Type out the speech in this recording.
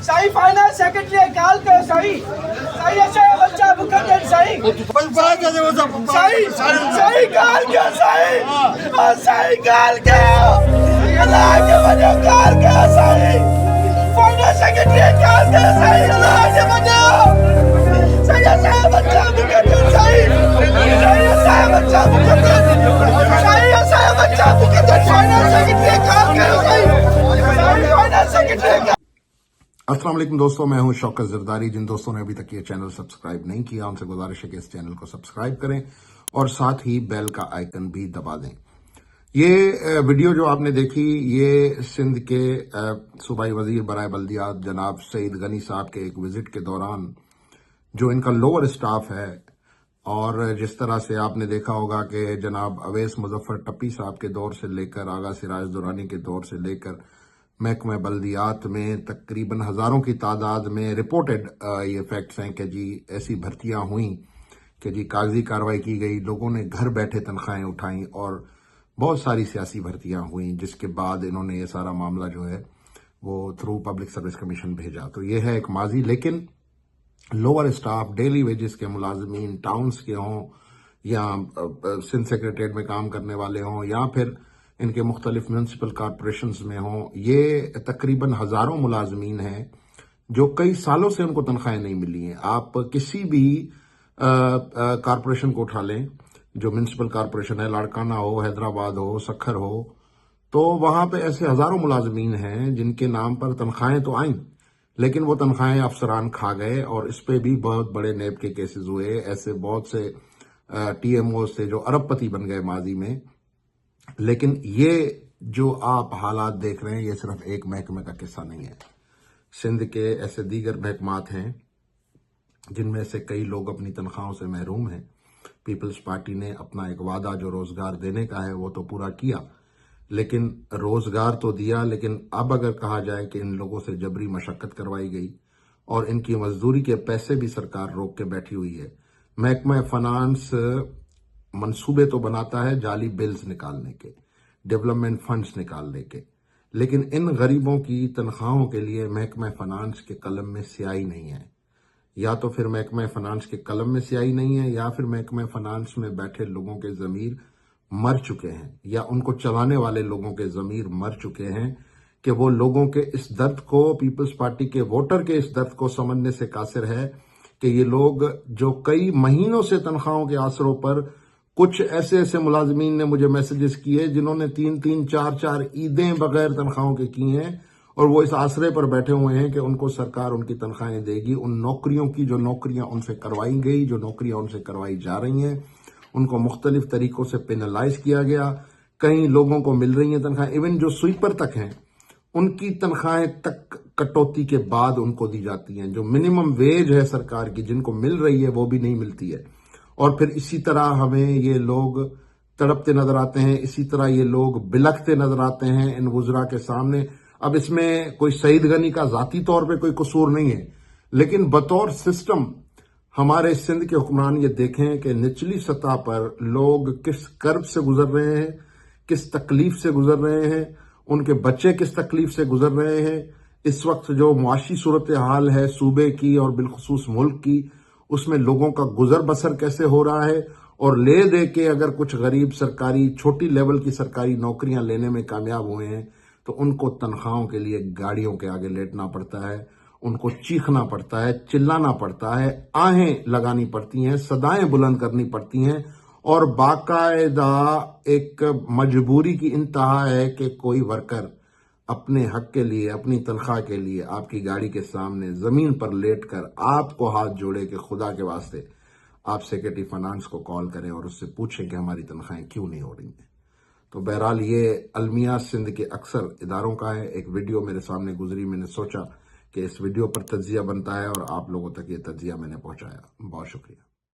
صحیح finance secretary کال کے صحیح ایسے بچہ مقدر صحیح صحیح کال کے صحیح کال کے اللہ کے وجہ کال کے صحیح فائنانس سیکرٹری کال کے صحیح اللہ کے وجہ صحیح ایسے بچہ مقدر صحیح ایسے بچہ مقدر صحیح ایسے بچہ مقدر فائنانس سیکرٹری کال کے صحیح فائنانس سیکرٹری۔ السلام علیکم دوستوں، میں ہوں شوکت زرداری۔ جن دوستوں نے ابھی تک یہ چینل سبسکرائب نہیں کیا ان سے گزارش ہے کہ اس چینل کو سبسکرائب کریں اور ساتھ ہی بیل کا آئیکن بھی دبا دیں۔ یہ ویڈیو جو آپ نے دیکھی یہ سندھ کے صوبائی وزیر برائے بلدیات جناب سعید غنی صاحب کے ایک وزٹ کے دوران جو ان کا لوور اسٹاف ہے، اور جس طرح سے آپ نے دیکھا ہوگا کہ جناب اویس مظفر ٹپی صاحب کے دور سے لے کر آغا سراج دورانی کے دور سے لے کر محکمہ بلدیات میں تقریباً ہزاروں کی تعداد میں رپورٹڈ یہ فیکٹس ہیں کہ جی ایسی بھرتیاں ہوئیں کہ جی کاغذی کارروائی کی گئی، لوگوں نے گھر بیٹھے تنخواہیں اٹھائیں اور بہت ساری سیاسی بھرتیاں ہوئیں، جس کے بعد انہوں نے یہ سارا معاملہ جو ہے وہ تھرو پبلک سروس کمیشن بھیجا۔ تو یہ ہے ایک ماضی، لیکن لوور اسٹاف ڈیلی ویجز کے ملازمین ٹاؤنز کے ہوں یا سندھ سیکریٹریٹ میں کام کرنے والے ہوں یا پھر ان کے مختلف میونسپل کارپوریشنز میں ہوں، یہ تقریباً ہزاروں ملازمین ہیں جو کئی سالوں سے ان کو تنخواہیں نہیں ملی ہیں۔ آپ کسی بھی کارپوریشن کو اٹھا لیں، جو میونسپل کارپوریشن ہے، لاڑکانہ ہو، حیدرآباد ہو، سکھر ہو، تو وہاں پہ ایسے ہزاروں ملازمین ہیں جن کے نام پر تنخواہیں تو آئیں لیکن وہ تنخواہیں افسران کھا گئے، اور اس پہ بھی بہت بڑے نیب کے کیسز ہوئے۔ ایسے بہت سے ٹی ایم اوز تھے جو ارب پتی بن گئے ماضی میں۔ لیکن یہ جو آپ حالات دیکھ رہے ہیں یہ صرف ایک محکمے کا قصہ نہیں ہے، سندھ کے ایسے دیگر محکمات ہیں جن میں سے کئی لوگ اپنی تنخواہوں سے محروم ہیں۔ پیپلز پارٹی نے اپنا ایک وعدہ جو روزگار دینے کا ہے وہ تو پورا کیا، لیکن روزگار تو دیا، لیکن اب اگر کہا جائے کہ ان لوگوں سے جبری مشقت کروائی گئی اور ان کی مزدوری کے پیسے بھی سرکار روک کے بیٹھی ہوئی ہے۔ محکمہ فنانس منصوبے تو بناتا ہے جعلی بلز نکالنے کے، ڈیولپمنٹ فنڈز نکالنے کے، لیکن ان غریبوں کی تنخواہوں کے لیے محکمہ فنانس کے قلم میں سیاہی نہیں ہے۔ یا تو پھر محکمہ فنانس کے قلم میں سیاہی نہیں ہے، یا پھر محکمہ فنانس میں بیٹھے لوگوں کے ضمیر مر چکے ہیں، یا ان کو چلانے والے لوگوں کے ضمیر مر چکے ہیں کہ وہ لوگوں کے اس درد کو، پیپلز پارٹی کے ووٹر کے اس درد کو سمجھنے سے قاصر ہے کہ یہ لوگ جو کئی مہینوں سے تنخواہوں کے آسروں پر، کچھ ایسے ملازمین نے مجھے میسیجز کیے جنہوں نے 3 4 عیدیں بغیر تنخواہوں کے کی ہیں، اور وہ اس آسرے پر بیٹھے ہوئے ہیں کہ ان کو سرکار ان کی تنخواہیں دے گی۔ ان نوکریوں کی جو نوکریاں ان سے کروائی گئی، جو نوکریاں ان سے کروائی جا رہی ہیں، ان کو مختلف طریقوں سے پینلائز کیا گیا۔ کئی لوگوں کو مل رہی ہیں تنخواہیں، ایون جو سویپر تک ہیں ان کی تنخواہیں تک کٹوتی کے بعد ان کو دی جاتی ہیں۔ جو منیمم ویج ہے سرکار کی جن کو مل رہی ہے وہ بھی نہیں ملتی ہے، اور پھر اسی طرح ہمیں یہ لوگ تڑپتے نظر آتے ہیں، اسی طرح یہ لوگ بلکتے نظر آتے ہیں ان وزراء کے سامنے۔ اب اس میں کوئی سعید غنی کا ذاتی طور پہ کوئی قصور نہیں ہے، لیکن بطور سسٹم ہمارے سندھ کے حکمران یہ دیکھیں کہ نچلی سطح پر لوگ کس کرب سے گزر رہے ہیں، کس تکلیف سے گزر رہے ہیں، ان کے بچے کس تکلیف سے گزر رہے ہیں۔ اس وقت جو معاشی صورتحال ہے صوبے کی اور بالخصوص ملک کی، اس میں لوگوں کا گزر بسر کیسے ہو رہا ہے، اور لے دے کے اگر کچھ غریب سرکاری چھوٹی لیول کی سرکاری نوکریاں لینے میں کامیاب ہوئے ہیں تو ان کو تنخواہوں کے لیے گاڑیوں کے آگے لیٹنا پڑتا ہے، ان کو چیخنا پڑتا ہے، چلانا پڑتا ہے، آہیں لگانی پڑتی ہیں، صدائیں بلند کرنی پڑتی ہیں، اور باقاعدہ ایک مجبوری کی انتہا ہے کہ کوئی ورکر اپنے حق کے لیے، اپنی تنخواہ کے لیے آپ کی گاڑی کے سامنے زمین پر لیٹ کر آپ کو ہاتھ جوڑے کہ خدا کے واسطے آپ سیکرٹری فنانس کو کال کریں اور اس سے پوچھیں کہ ہماری تنخواہیں کیوں نہیں ہو رہی ہیں۔ تو بہرحال یہ المیہ سندھ کے اکثر اداروں کا ہے۔ ایک ویڈیو میرے سامنے گزری، میں نے سوچا کہ اس ویڈیو پر تجزیہ بنتا ہے اور آپ لوگوں تک یہ تجزیہ میں نے پہنچایا۔ بہت شکریہ۔